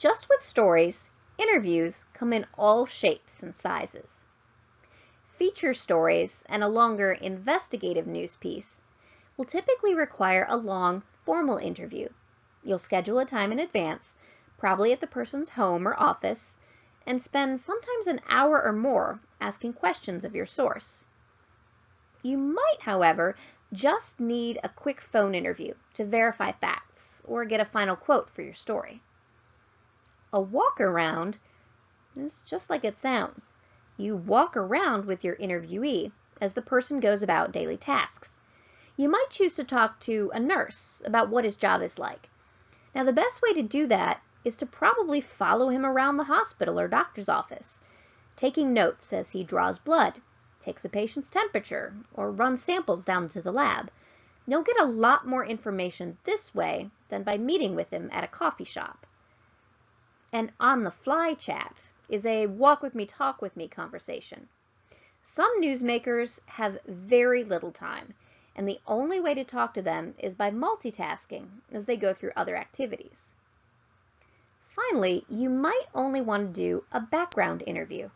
Just with stories, interviews come in all shapes and sizes. Feature stories and a longer investigative news piece will typically require a long, formal interview. You'll schedule a time in advance, probably at the person's home or office, and spend sometimes an hour or more asking questions of your source. You might, however, just need a quick phone interview to verify facts or get a final quote for your story. A walk around is just like it sounds. You walk around with your interviewee as the person goes about daily tasks. You might choose to talk to a nurse about what his job is like. Now, the best way to do that is to probably follow him around the hospital or doctor's office, taking notes as he draws blood, takes a patient's temperature, or runs samples down to the lab. You'll get a lot more information this way than by meeting with him at a coffee shop. An on-the-fly chat is a walk with me, talk with me conversation. Some newsmakers have very little time, and the only way to talk to them is by multitasking as they go through other activities. Finally, you might only want to do a background interview.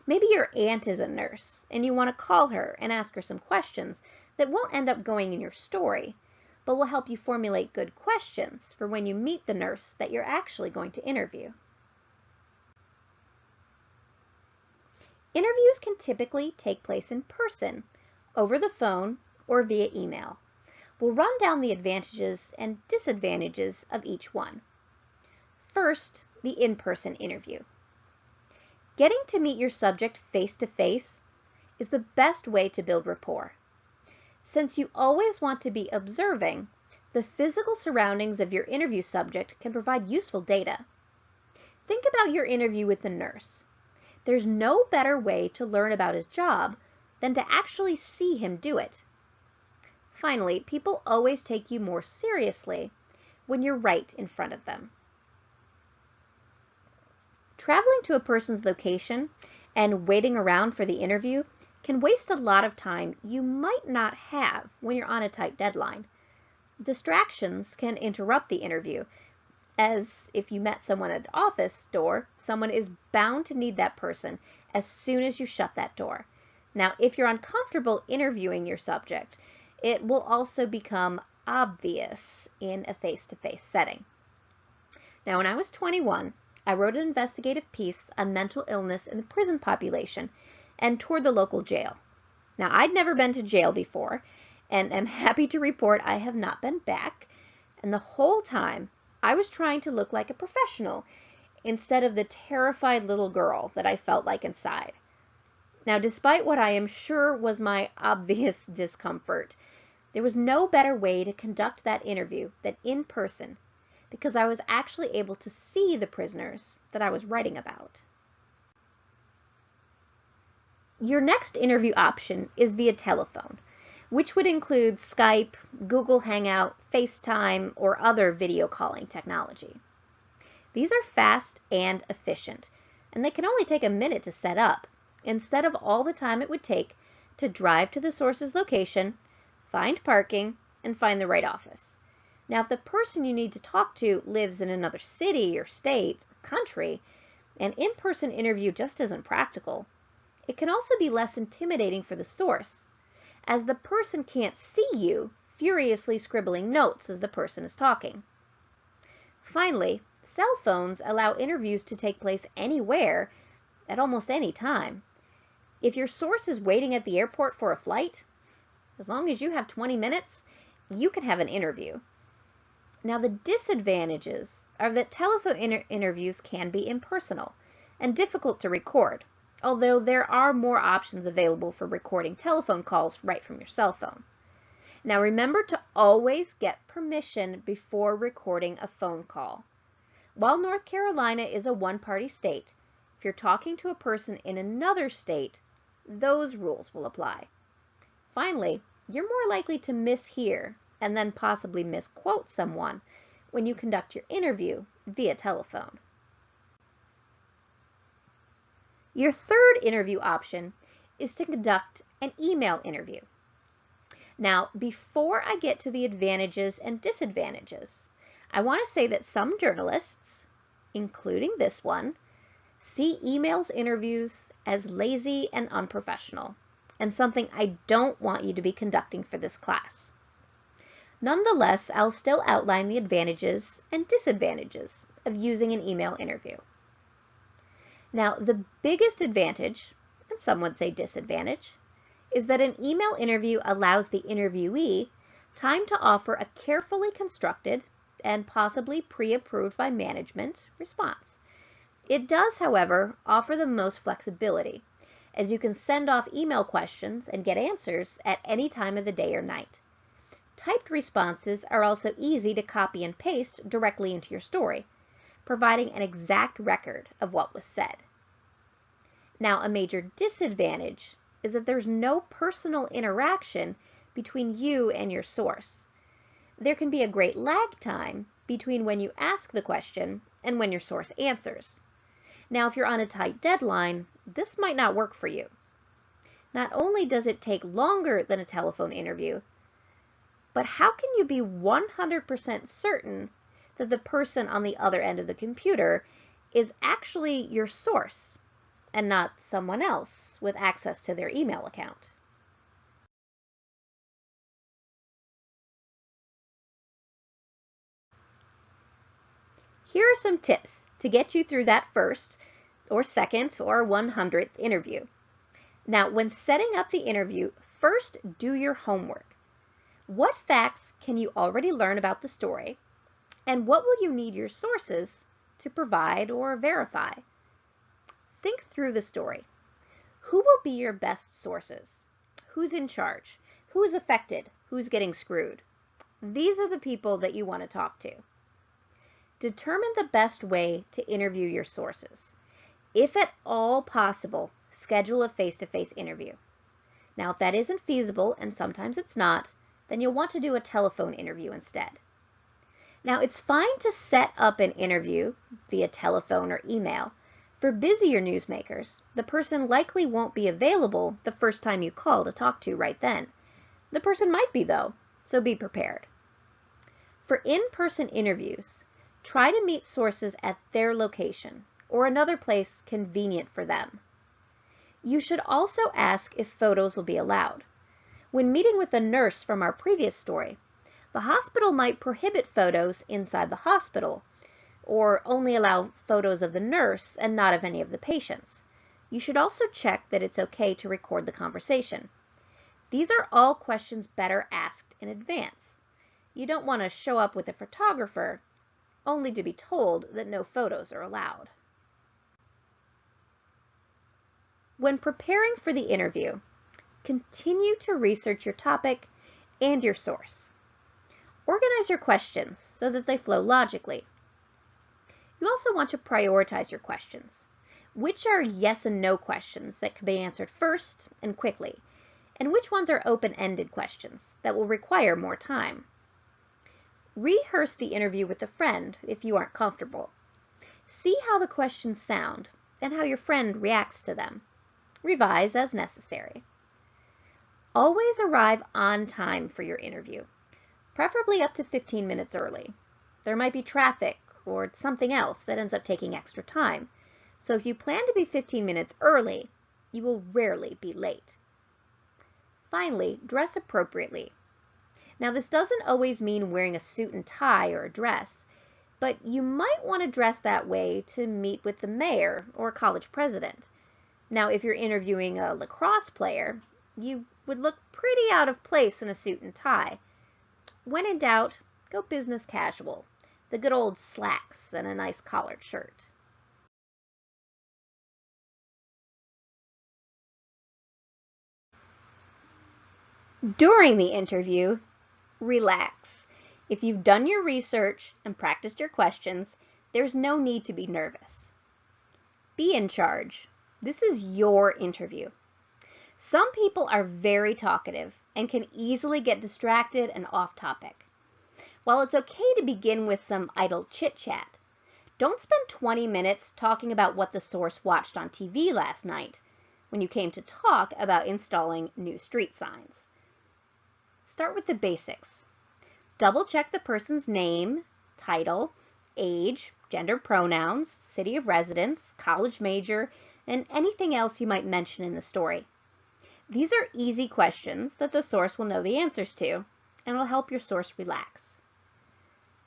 Maybe your aunt is a nurse, and you want to call her and ask her some questions that won't end up going in your story, but will help you formulate good questions for when you meet the nurse that you're actually going to interview. Interviews can typically take place in person, over the phone, or via email. We'll run down the advantages and disadvantages of each one. First, the in-person interview. Getting to meet your subject face-to-face is the best way to build rapport. Since you always want to be observing, the physical surroundings of your interview subject can provide useful data. Think about your interview with the nurse. There's no better way to learn about his job than to actually see him do it. Finally, people always take you more seriously when you're right in front of them. Traveling to a person's location and waiting around for the interview can waste a lot of time you might not have when you're on a tight deadline. Distractions can interrupt the interview, as if you met someone at the office door, someone is bound to need that person as soon as you shut that door. Now, if you're uncomfortable interviewing your subject, it will also become obvious in a face-to-face setting. Now, when I was 21, I wrote an investigative piece on mental illness in the prison population and toured the local jail. Now, I'd never been to jail before, and am happy to report I have not been back. And the whole time, I was trying to look like a professional instead of the terrified little girl that I felt like inside. Now, despite what I am sure was my obvious discomfort, there was no better way to conduct that interview than in person, because I was actually able to see the prisoners that I was writing about. Your next interview option is via telephone, which would include Skype, Google Hangout, FaceTime, or other video calling technology. These are fast and efficient, and they can only take a minute to set up, instead of all the time it would take to drive to the source's location, find parking, and find the right office. Now, if the person you need to talk to lives in another city or state or country, an in-person interview just isn't practical. It can also be less intimidating for the source, as the person can't see you furiously scribbling notes as the person is talking. Finally, cell phones allow interviews to take place anywhere at almost any time. If your source is waiting at the airport for a flight, as long as you have 20 minutes, you can have an interview. Now, the disadvantages are that telephone interviews can be impersonal and difficult to record, although there are more options available for recording telephone calls right from your cell phone. Now, remember to always get permission before recording a phone call. While North Carolina is a one-party state, if you're talking to a person in another state, those rules will apply. Finally, you're more likely to mishear and then possibly misquote someone when you conduct your interview via telephone. Your third interview option is to conduct an email interview. Now, before I get to the advantages and disadvantages, I want to say that some journalists, including this one, see emails interviews as lazy and unprofessional, and something I don't want you to be conducting for this class. Nonetheless, I'll still outline the advantages and disadvantages of using an email interview. Now, the biggest advantage, and some would say disadvantage, is that an email interview allows the interviewee time to offer a carefully constructed and possibly pre-approved by management response. It does, however, offer the most flexibility, as you can send off email questions and get answers at any time of the day or night. Typed responses are also easy to copy and paste directly into your story, providing an exact record of what was said. Now, a major disadvantage is that there's no personal interaction between you and your source. There can be a great lag time between when you ask the question and when your source answers. Now, if you're on a tight deadline, this might not work for you. Not only does it take longer than a telephone interview, but how can you be 100% certain that the person on the other end of the computer is actually your source and not someone else with access to their email account? Here are some tips to get you through that first or second or 100th interview. Now, when setting up the interview, first do your homework. What facts can you already learn about the story, and what will you need your sources to provide or verify? Think through the story. Who will be your best sources? Who's in charge? Who is affected? Who's getting screwed? These are the people that you want to talk to. Determine the best way to interview your sources. If at all possible, schedule a face-to-face interview. Now, if that isn't feasible, and sometimes it's not, then you'll want to do a telephone interview instead. Now, it's fine to set up an interview via telephone or email. For busier newsmakers, the person likely won't be available the first time you call to talk to right then. The person might be, though, so be prepared. For in-person interviews, try to meet sources at their location or another place convenient for them. You should also ask if photos will be allowed. When meeting with a nurse from our previous story, the hospital might prohibit photos inside the hospital or only allow photos of the nurse and not of any of the patients. You should also check that it's okay to record the conversation. These are all questions better asked in advance. You don't want to show up with a photographer only to be told that no photos are allowed. When preparing for the interview, continue to research your topic and your source. Organize your questions so that they flow logically. You also want to prioritize your questions. Which are yes and no questions that can be answered first and quickly, and which ones are open-ended questions that will require more time. Rehearse the interview with a friend if you aren't comfortable. See how the questions sound and how your friend reacts to them. Revise as necessary. Always arrive on time for your interview, preferably up to 15 minutes early. There might be traffic or something else that ends up taking extra time, so if you plan to be 15 minutes early, you will rarely be late. Finally, dress appropriately. Now, this doesn't always mean wearing a suit and tie or a dress, but you might want to dress that way to meet with the mayor or college president. Now, if you're interviewing a lacrosse player, you would look pretty out of place in a suit and tie. When in doubt, go business casual, the good old slacks and a nice collared shirt. During the interview, relax. If you've done your research and practiced your questions, there's no need to be nervous. Be in charge. This is your interview. Some people are very talkative and can easily get distracted and off topic. While it's okay to begin with some idle chit-chat, don't spend 20 minutes talking about what the source watched on TV last night when you came to talk about installing new street signs. Start with the basics. Double check the person's name, title, age, gender pronouns, city of residence, college major, and anything else you might mention in the story. These are easy questions that the source will know the answers to, and will help your source relax.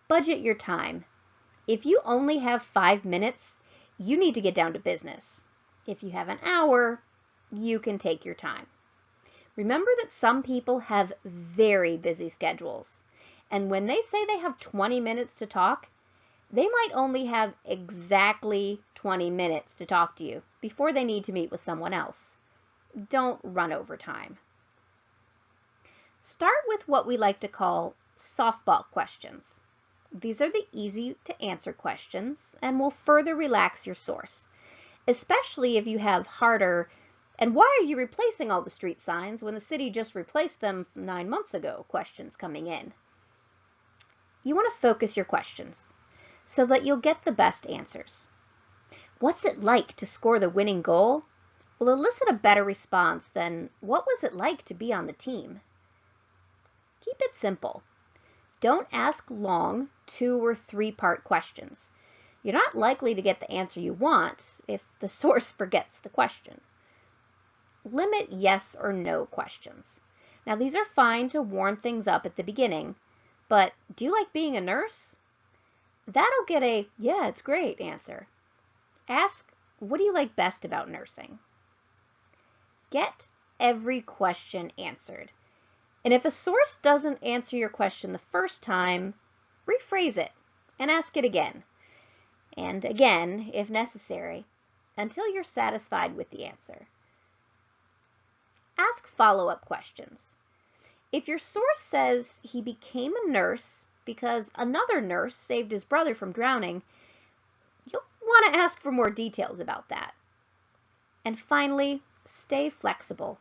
Budget your time. If you only have 5 minutes, you need to get down to business. If you have an hour, you can take your time. Remember that some people have very busy schedules, and when they say they have 20 minutes to talk, they might only have exactly 20 minutes to talk to you before they need to meet with someone else. Don't run over time. Start with what we like to call softball questions. These are the easy to answer questions and will further relax your source, especially if you have harder, "And why are you replacing all the street signs when the city just replaced them 9 months ago?" questions coming in. You want to focus your questions so that you'll get the best answers. What's it like to score the winning goal? Will elicit a better response than, "What was it like to be on the team?" Keep it simple. Don't ask long 2- or 3-part questions. You're not likely to get the answer you want if the source forgets the question. Limit yes or no questions. Now, these are fine to warm things up at the beginning, but "Do you like being a nurse?" That'll get a "Yeah, it's great" answer. Ask, "What do you like best about nursing?" Get every question answered. And if a source doesn't answer your question the first time, rephrase it and ask it again, and again if necessary, until you're satisfied with the answer. Ask follow-up questions. If your source says he became a nurse because another nurse saved his brother from drowning, you'll want to ask for more details about that. And finally, stay flexible.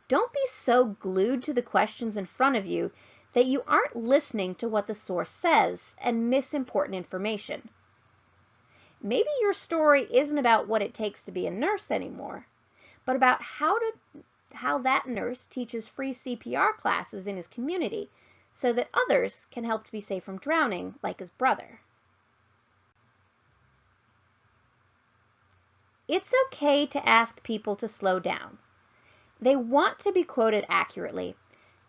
Don't be so glued to the questions in front of you that you aren't listening to what the source says and miss important information. Maybe your story isn't about what it takes to be a nurse anymore, but about how that nurse teaches free CPR classes in his community so that others can help to be safe from drowning like his brother. It's okay to ask people to slow down. They want to be quoted accurately,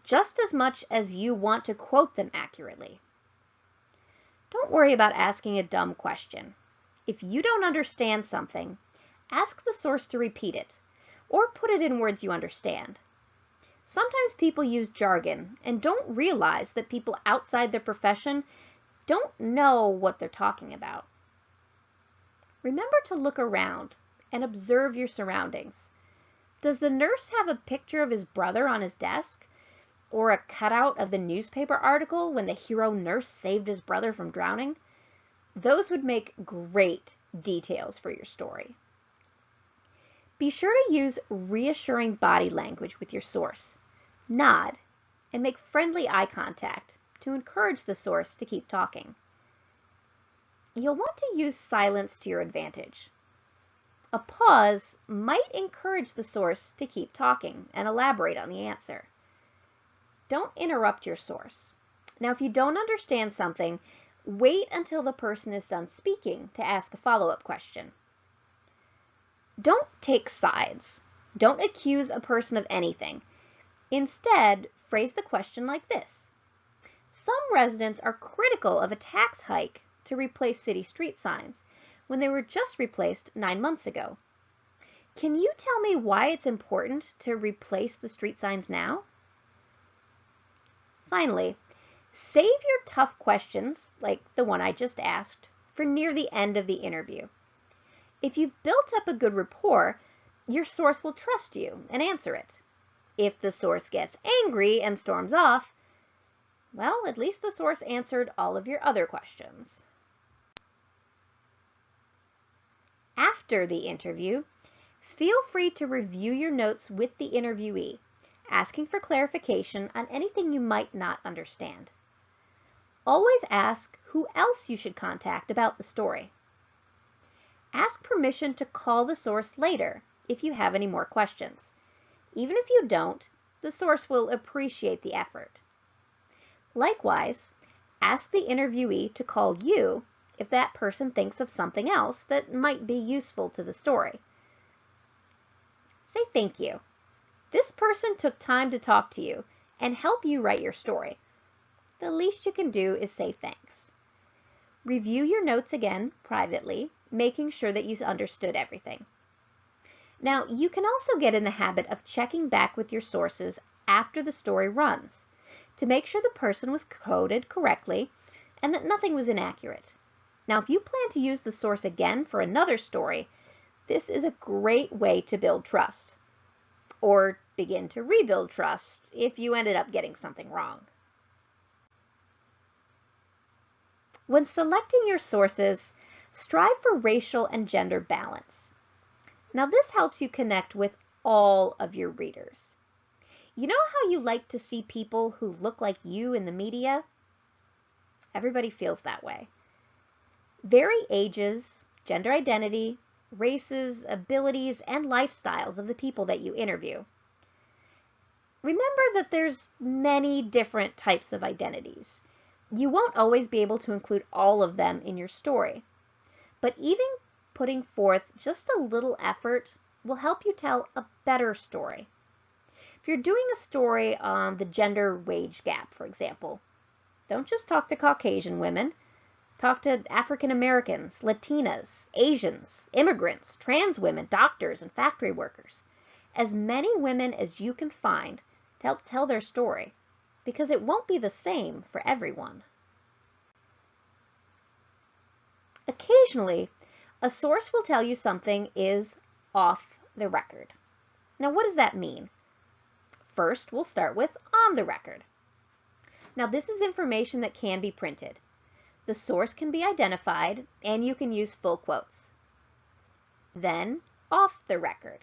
just as much as you want to quote them accurately. Don't worry about asking a dumb question. If you don't understand something, ask the source to repeat it, or put it in words you understand. Sometimes people use jargon and don't realize that people outside their profession don't know what they're talking about. Remember to look around and observe your surroundings. Does the nurse have a picture of his brother on his desk? Or a cutout of the newspaper article when the hero nurse saved his brother from drowning? Those would make great details for your story. Be sure to use reassuring body language with your source. Nod and make friendly eye contact to encourage the source to keep talking. You'll want to use silence to your advantage. A pause might encourage the source to keep talking and elaborate on the answer. Don't interrupt your source. Now, if you don't understand something, wait until the person is done speaking to ask a follow-up question. Don't take sides. Don't accuse a person of anything. Instead, phrase the question like this. Some residents are critical of a tax hike to replace city street signs when they were just replaced 9 months ago. Can you tell me why it's important to replace the street signs now? Finally, save your tough questions, like the one I just asked, for near the end of the interview. If you've built up a good rapport, your source will trust you and answer it. If the source gets angry and storms off, well, at least the source answered all of your other questions. After the interview, feel free to review your notes with the interviewee, asking for clarification on anything you might not understand. Always ask who else you should contact about the story. Ask permission to call the source later if you have any more questions. Even if you don't, the source will appreciate the effort. Likewise, ask the interviewee to call you if that person thinks of something else that might be useful to the story. Say thank you. This person took time to talk to you and help you write your story. The least you can do is say thanks. Review your notes again privately, making sure that you understood everything. Now, you can also get in the habit of checking back with your sources after the story runs to make sure the person was quoted correctly and that nothing was inaccurate. Now, if you plan to use the source again for another story, this is a great way to build trust, or begin to rebuild trust if you ended up getting something wrong. When selecting your sources, strive for racial and gender balance. Now, this helps you connect with all of your readers. You know how you like to see people who look like you in the media? Everybody feels that way. Vary ages, gender identity, races, abilities, and lifestyles of the people that you interview. Remember that there's many different types of identities. You won't always be able to include all of them in your story, but even putting forth just a little effort will help you tell a better story. If you're doing a story on the gender wage gap, for example, don't just talk to Caucasian women. Talk to African Americans, Latinas, Asians, immigrants, trans women, doctors, and factory workers. As many women as you can find to help tell their story, because it won't be the same for everyone. Occasionally, a source will tell you something is off the record. Now, what does that mean? First, we'll start with on the record. Now, this is information that can be printed. The source can be identified, and you can use full quotes. Then, off the record.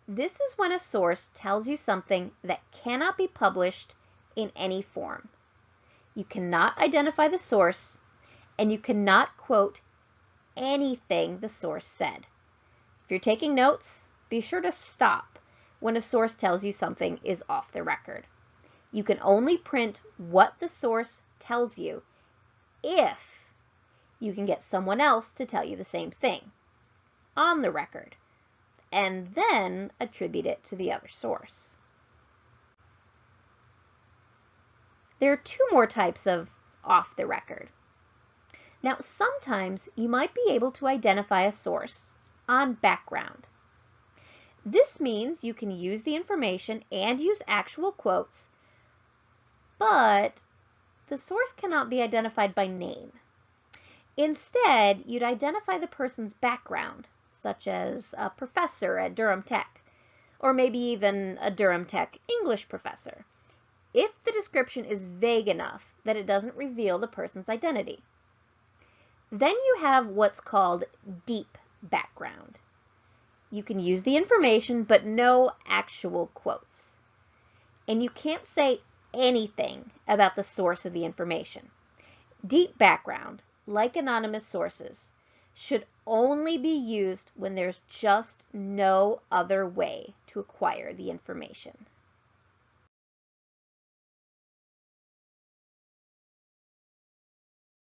This is when a source tells you something that cannot be published in any form. You cannot identify the source, and you cannot quote anything the source said. If you're taking notes, be sure to stop when a source tells you something is off the record. You can only print what the source tells you if you can get someone else to tell you the same thing on the record, and then attribute it to the other source. There are two more types of off the record. Now, sometimes you might be able to identify a source on background. This means you can use the information and use actual quotes, but the source cannot be identified by name. Instead, you'd identify the person's background, such as a professor at Durham Tech, or maybe even a Durham Tech English professor, if the description is vague enough that it doesn't reveal the person's identity. Then you have what's called deep background. You can use the information, but no actual quotes. And you can't say anything about the source of the information. Deep background, like anonymous sources, should only be used when there's just no other way to acquire the information.